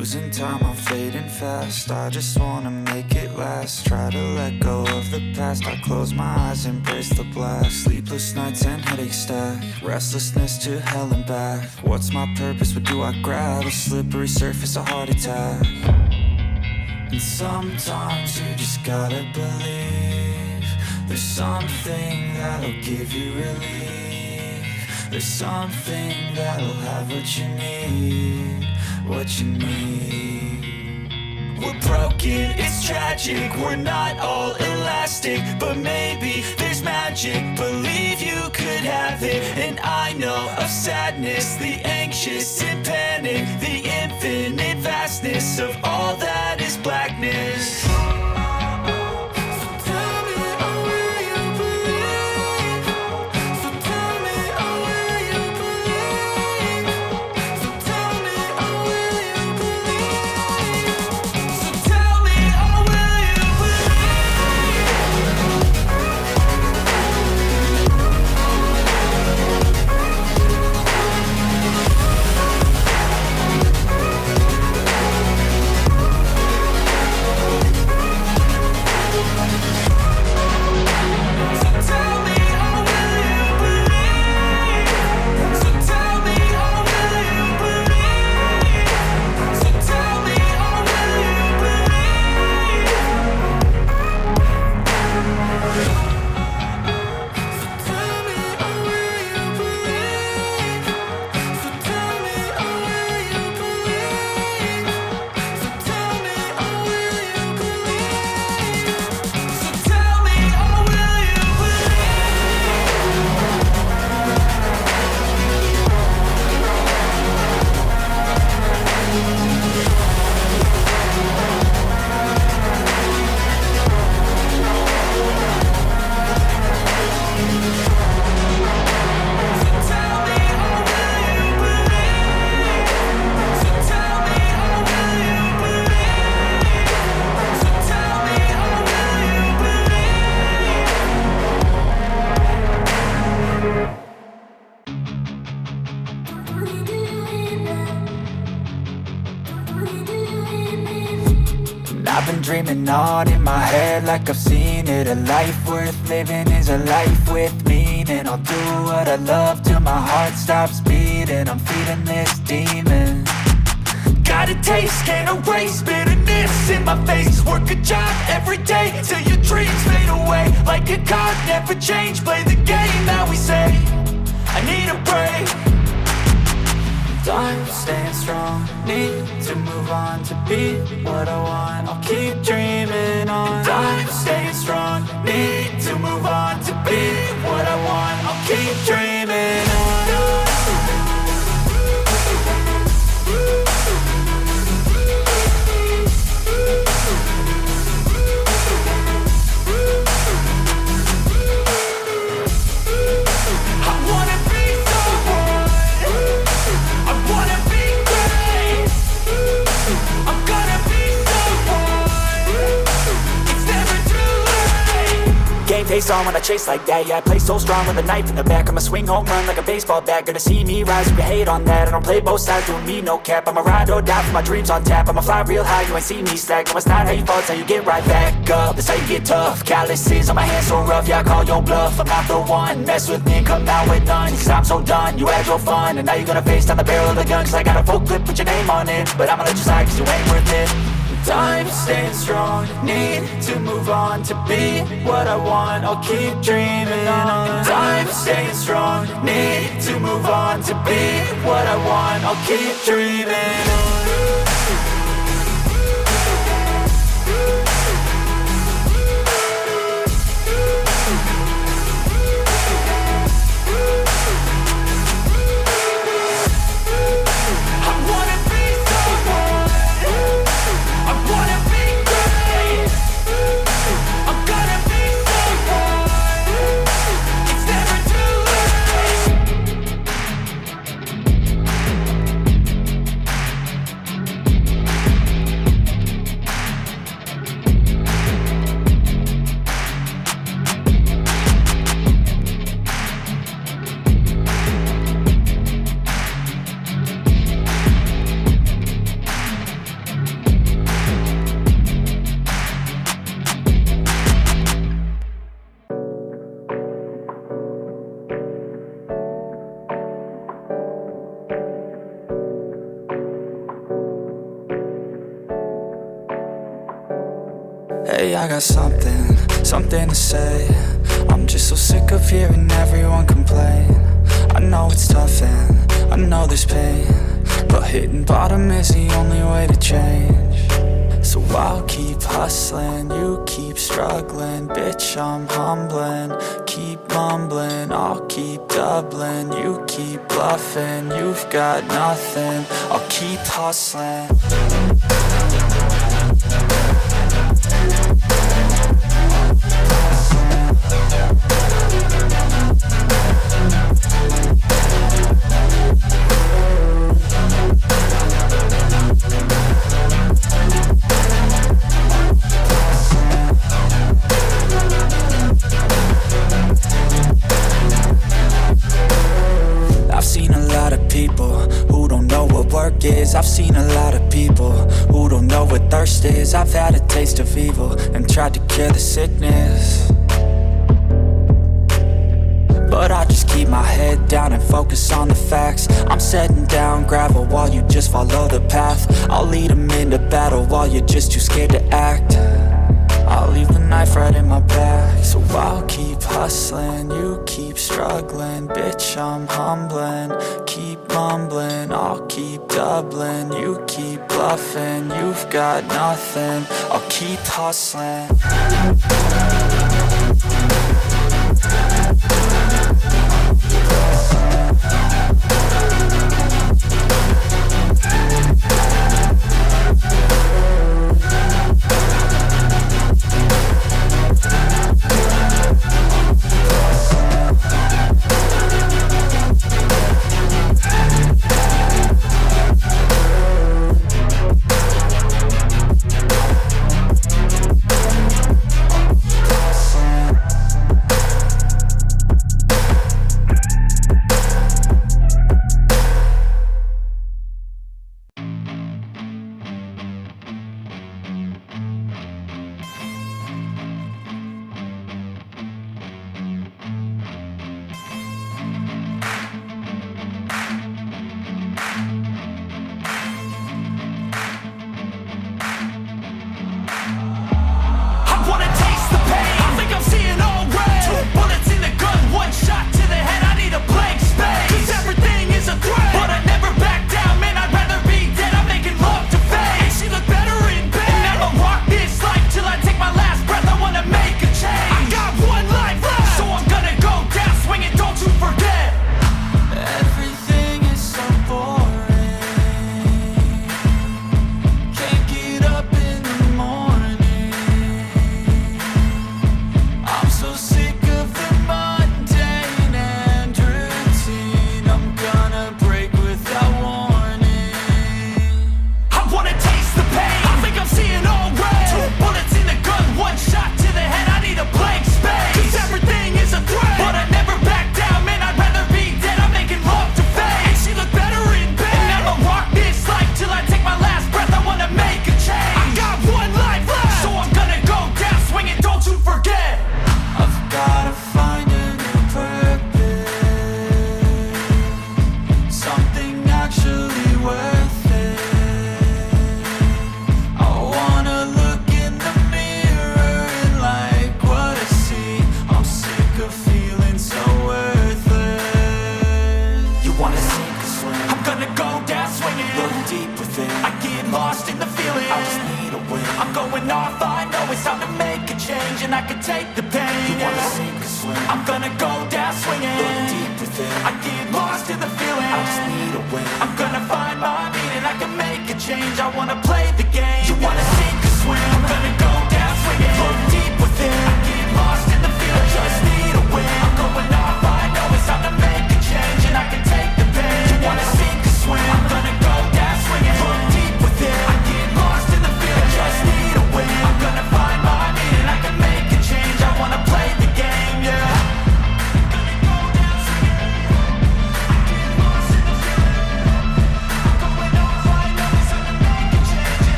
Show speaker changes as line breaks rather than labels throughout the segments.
Losing time, I'm fading fast. I just wanna make it last. Try to let go of the past. I close my eyes, embrace the blast. Sleepless nights and headache stack. Restlessness to hell and back. What's my purpose? What do I grab? A slippery surface, a heart attack. And sometimes you just gotta believe there's something that'll give you relief. There's something that'll have what you need. What you need. We're broken, it's tragic. We're not all elastic, but maybe there's magic. Believe you could have it. And I know of sadness, the anxious and panic, the infinite vastness of all that is blackness. I've been dreaming on in my head like I've seen it. A life worth living is a life with meaning. I'll do what I love till my heart stops beating. I'm feeding this demon. Got a taste, can't erase bitterness in my face. Work a job every day till your dreams fade away. Like a card, never change, play the game that we say. I need a break. I'm staying strong, need to move on to be what I want. I'll keep dreaming on. I'm staying strong, need to move on to be what I want. I'll keep dreaming on. Face on when I chase like that. Yeah, I play so strong with a knife in the back. I'ma swing home run like a baseball bat. Gonna see me rise if you hate on that. I don't play both sides, doing me no cap. I'ma ride or die for my dreams on tap. I'ma fly real high, you ain't see me slack. No, it's not how you fall, it's how you get right back up. That's how you get tough. Calluses on my hands so rough, yeah, I call your bluff. I'm not the one, mess with me and come out with none. Cause I'm so done, you had your fun. And now you're gonna face down the barrel of the gun. Cause I got a full clip, put your name on it. But I'ma let you slide cause you ain't worth it. I'm staying strong, need to move on to be what I want. I'll keep dreaming on. I'm staying strong, need to move on to be what I want. I'll keep dreaming on. Lately I got something to say. I'm just so sick of hearing everyone complain. I know it's tough and I know there's pain, but hitting bottom is the only way to change. So I'll keep hustling, you keep struggling. Bitch, I'm humbling, keep mumbling. I'll keep doubling, you keep bluffing. You've got nothing, I'll keep hustling. I've seen a lot of people who don't know what work is. I've seen a lot of people who don't know what thirst is. I've had a taste of evil and tried to cure the sickness, but I just keep my head down and focus on the facts. I'm setting down gravel while you just follow the path. I'll lead them into battle while you're just too scared to act. I'll leave the knife right in my back. So I'll keep hustling, you keep struggling. Bitch, I'm humbling, keep mumbling. I'll keep doubling, you keep bluffing. You've got nothing, I'll keep hustling.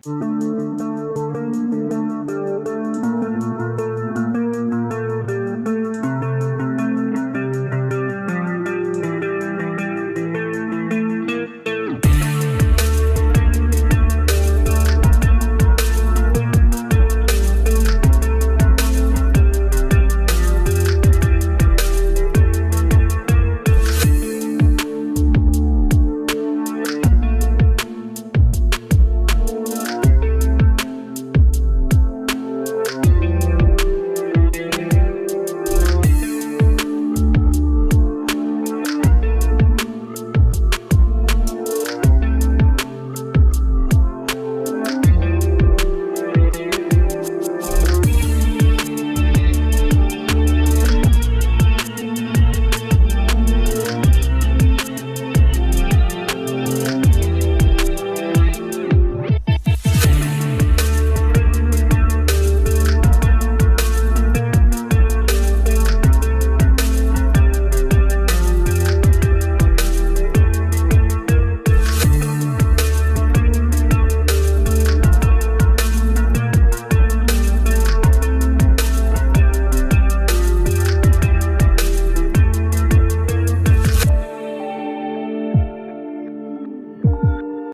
you.